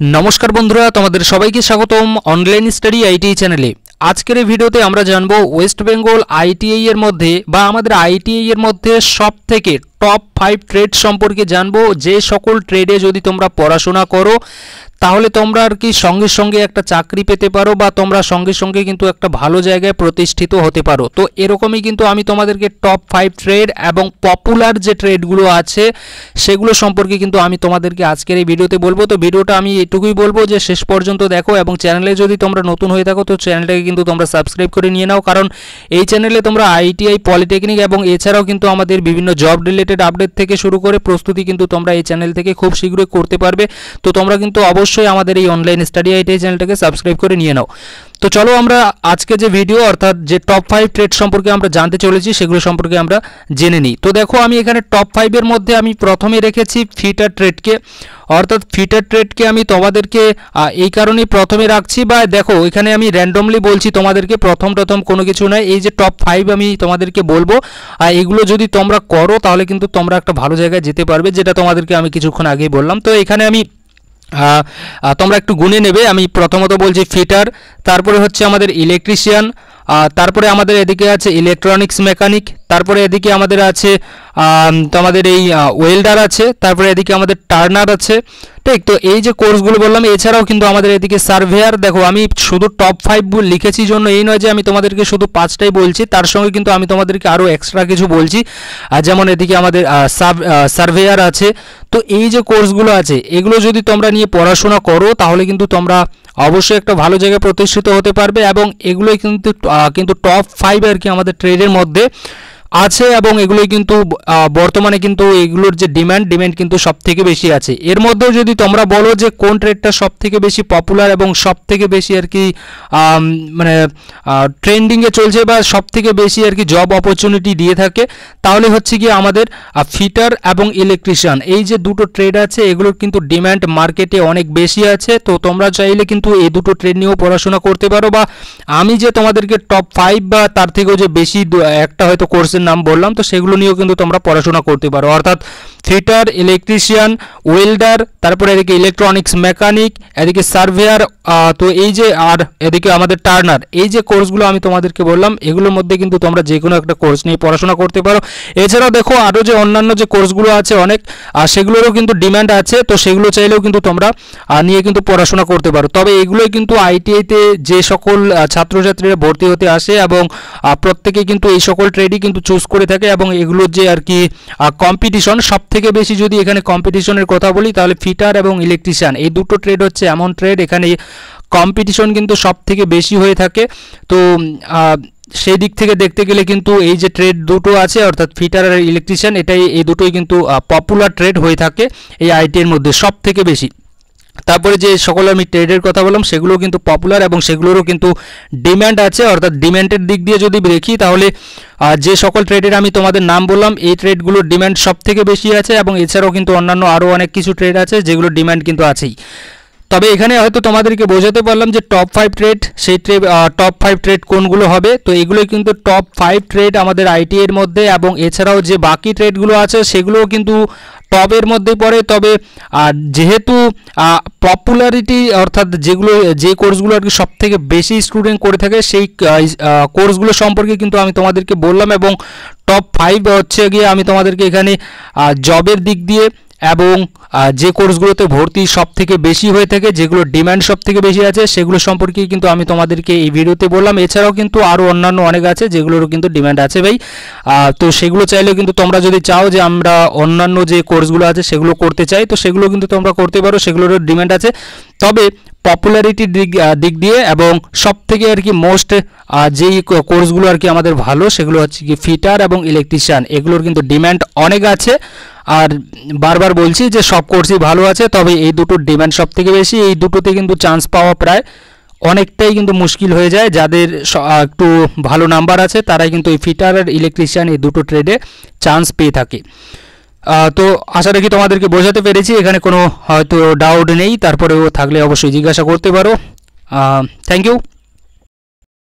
नमस्कार बंधुरा तुम्हारे सबाइके स्वागतम ऑनलाइन स्टडी आईटीआई चैनले। आजकेर भिडियोते आमरा जानबो वेस्ट बेंगल आईटीआई एर मध्य बा आमादेर आईटीआई एर मध्य सबथेके टप 5 ट्रेड सम्पर्के जानबो जे सकल ट्रेडे यदि तोमरा पढ़ाशोना करो ताहले तोमरा आर कि संगे संगे एक चाकरी पेते पारो बा तोमरा संगे संगे किन्तु एक भालो जायगाय प्रतिष्ठित होते पारो। तो एरकमई किन्तु आमी तोमादेरके टप 5 ट्रेड एबं पपुलार जे ट्रेडगुलो आछे सेगुलो सम्पर्के किन्तु आमी तोमादेरके आजकेर एई भिडियोते बोलबो। तो भिडियोटा आमी एटुकुई बोलबो जे शेष पर्यन्त देखो एबं चैनेले यदि तोमरा नतुन हये थाको तो चैनेलटाके किन्तु तोमरा सबस्क्राइब करे निये नाओ, कारण एई चैनेले तोमरा आईटीआई पलिटेकनिक एबं एछाड़ाओ किन्तु आमादेर विभिन्न जब रिलेटेड आपडेट थेके शुरू करे प्रस्तुति किन्तु तोमरा एई चैनेल थेके खूब शीघ्रई करते पारबे। तो तोमरा किन्तु अवश्यई आमादेर एई ऑनलाइन स्टडी आईटीआई चैनेलटाके सबस्क्राइब करे निये नाओ। तो चलो आमरा आजके जे भिडियो अर्थात जे टप 5 ट्रेड सम्पर्के आमरा जानते चलेछि सेगुलो सम्पर्के आमरा जेने निই। तो देखो आमी एखाने टप 5 एर मध्य आमी प्रथमे रेखेछि फिटार ट्रेडके, अर्थात फिटार ट्रेडके आमी तोमादेरके এই কারণে প্রথমে রাখছি বা দেখো এখানে আমি র্যান্ডমলি বলছি তোমাদেরকে প্রথম কোনো কিছু নয়। এই যে টপ 5 আমি তোমাদেরকে বলবো এগুলো যদি তোমরা করো তাহলে কিন্তু তোমরা একটা ভালো জায়গায় যেতে পারবে, যেটা তোমাদেরকে আমি কিছুক্ষণ আগেই বললাম। তো এখানে আমি তোমরা একটু গুনে নেবে। আমি প্রথমত বলছি ফিটার, তারপরে হচ্ছে আমাদের ইলেকট্রিশিয়ান, তারপরে আমাদের এদিকে আছে ইলেকট্রনিক্স মেকানিক, তারপরে এদিকে আমাদের আছে তোমাদের এই ওয়েল্ডার আছে, তারপরে এদিকে আমাদের টার্নার আছে, ঠিক। তো এই যে কোর্সগুলো বললাম এছাড়াও কিন্তু আমাদের এদিকে সার্ভেয়ার। দেখো আমি শুধু টপ 5 লিখেছি জন্য এই নয় যে আমি তোমাদেরকে শুধু 5টাই বলছি, তার সঙ্গে কিন্তু আমি তোমাদেরকে আরও এক্সট্রা কিছু বলছি। যেমন এদিকে আমাদের সার্ভেয়ার আছে। তো এই যে কোর্সগুলো আছে এগুলো যদি তোমরা নিয়ে পড়াশোনা করো তাহলে কিন্তু তোমরা অবশ্যই একটা ভালো জায়গায় প্রতিষ্ঠিত হতে পারবে, এবং এগুলোই কিন্তু টপ 5 আর কি আমাদের ট্রেডের মধ্যে আছে, এবং এগুলোই কিন্তু বর্তমানে কিন্তু এগুলোর যে ডিমান্ড কিন্তু সবথেকে বেশি আছে। এর মধ্যেও যদি তোমরা বলো যে কোন ট্রেডটা সবথেকে বেশি পপুলার এবং সবথেকে বেশি আর কি মানে ট্রেন্ডিংয়ে চলছে বা সবথেকে বেশি আর কি জব অপরচুনিটি দিয়ে থাকে, তাহলে হচ্ছে কি আমাদের ফিটার এবং ইলেকট্রিশিয়ান এই যে দুটো ট্রেড আছে এগুলোর কিন্তু ডিমান্ড মার্কেটে অনেক বেশি আছে। তো তোমরা চাইলে কিন্তু এই দুটো ট্রেড নিয়েও পড়াশোনা করতে পারো, বা আমি যে তোমাদেরকে টপ 5 বা তার থেকেও যে বেশি একটা হয়তো কোর্স নাম বললাম তো সেগুলো নিয়েও কিন্তু তোমরা পড়াশোনা করতে পারো, অর্থাৎ ফিটার, ইলেকট্রিশিয়ান, ওয়েল্ডার, তারপরে এদিকে ইলেকট্রনিক্স মেকানিক, এদিকে সার্ভেয়ার, তো এই যে আর এদিকে আমাদের টার্নার, এই যে কোর্সগুলো আমি তোমাদেরকে বললাম এগুলোর মধ্যে কিন্তু তোমরা যে কোনো একটা কোর্স নিয়ে পড়াশোনা করতে পারো। এছাড়াও দেখো আরও যে অন্যান্য যে কোর্সগুলো আছে অনেক সেগুলোরও কিন্তু ডিমান্ড আছে, তো সেগুলো চাইলেও কিন্তু তোমরা নিয়ে কিন্তু পড়াশোনা করতে পারো। তবে এগুলোই কিন্তু আইটিআইতে যে সকল ছাত্রছাত্রীরা ভর্তি হতে আসে এবং প্রত্যেকে কিন্তু এই সকল ট্রেডই কিন্তু চুজ করে থাকে, এবং এগুলোর যে আর কি কম্পিটিশন সবথেকে বেশি যদি এখানে কম্পিটিশনের কথা বলি তাহলে ফিটার এবং ইলেকট্রিশিয়ান এই দুটো ট্রেড হচ্ছে এমন ট্রেড এখানে কম্পিটিশন কিন্তু সবথেকে বেশি হয়ে থাকে। তো সেই দিক থেকে দেখতে গেলে কিন্তু এই যে ট্রেড দুটো আছে অর্থাৎ ফিটার আর ইলেকট্রিশিয়ান এই দুটোই কিন্তু পপুলার ট্রেড হয়ে থাকে এই আইটিআইয়ের মধ্যে সবথেকে বেশি। তারপরে যে সকল আমি ট্রেডের কথা বললাম সেগুলো কিন্তু পপুলার এবং সেগুলোরও কিন্তু ডিমান্ড আছে, অর্থাৎ ডিমান্ডের দিক দিয়ে যদি দেখি তাহলে যে সকল ট্রেডের আমি তোমাদের নাম বললাম এই ট্রেডগুলোর ডিমান্ড সবথেকে বেশি আছে, এবং এছাড়াও কিন্তু অন্যান্য আরও অনেক কিছু ট্রেড আছে যেগুলোর ডিমান্ড কিন্তু আছেই। তবে এখানে হয়তো তোমাদেরকে বোঝাতে পারলাম যে টপ 5 ট্রেড সেই টপ 5 ট্রেড কোনগুলো হবে। তো এগুলো কিন্তু টপ 5 ট্রেড আমাদের আইটিআইয়ের মধ্যে, এবং এছাড়াও যে বাকি ট্রেডগুলো আছে সেগুলোও কিন্তু টপের মধ্যেই পড়ে। তবে যেহেতু পপুলারিটি অর্থাৎ যে কোর্সগুলো আর কি সবথেকে বেশি স্টুডেন্ট করে থাকে সেই কোর্সগুলো সম্পর্কে কিন্তু আমি তোমাদেরকে বললাম, এবং টপ 5 হচ্ছে গিয়ে আমি তোমাদেরকে এখানে জবের দিক দিয়ে এবং যে কোর্সগুলোতে ভর্তি সবথেকে বেশি হয়ে থাকে যেগুলোর ডিমান্ড সবথেকে বেশি আছে সেগুলো সম্পর্কে কিন্তু আমি তোমাদেরকে এই ভিডিওতে বললাম। এছাড়াও কিন্তু আরও অন্যান্য অনেক আছে যেগুলোরও কিন্তু ডিমান্ড আছে ভাই। তো সেগুলো চাইলেও কিন্তু তোমরা যদি চাও যে আমরা অন্যান্য যে কোর্সগুলো আছে সেগুলো করতে চাই তো সেগুলো কিন্তু তোমরা করতে পারো, সেগুলোরও ডিমান্ড আছে। তবে পপুলারিটির দিক দিয়ে এবং সবথেকে আর কি মোস্ট যেই কোর্সগুলো আর কি আমাদের ভালো সেগুলো হচ্ছে কি ফিটার এবং ইলেকট্রিশিয়ান, এগুলোর কিন্তু ডিমান্ড অনেক আছে। আর বারবার বলছি যে সব কোর্সই ভালো আছে, তবে এই দুটোর ডিমান্ড সবথেকে বেশি। এই দুটোতে কিন্তু চান্স পাওয়া প্রায় অনেকটাই কিন্তু মুশকিল হয়ে যায়। যাদের একটু ভালো নাম্বার আছে তারাই কিন্তু এই ফিটার আর ইলেকট্রিশিয়ান এই দুটো ট্রেডে চান্স পেয়ে থাকে। তো আশা রাখি তোমাদেরকে বোঝাতে পেরেছি, এখানে কোনো হয়তো ডাউট নেই, তারপরেও থাকলে অবশ্যই জিজ্ঞাসা করতে পারো। Thank you.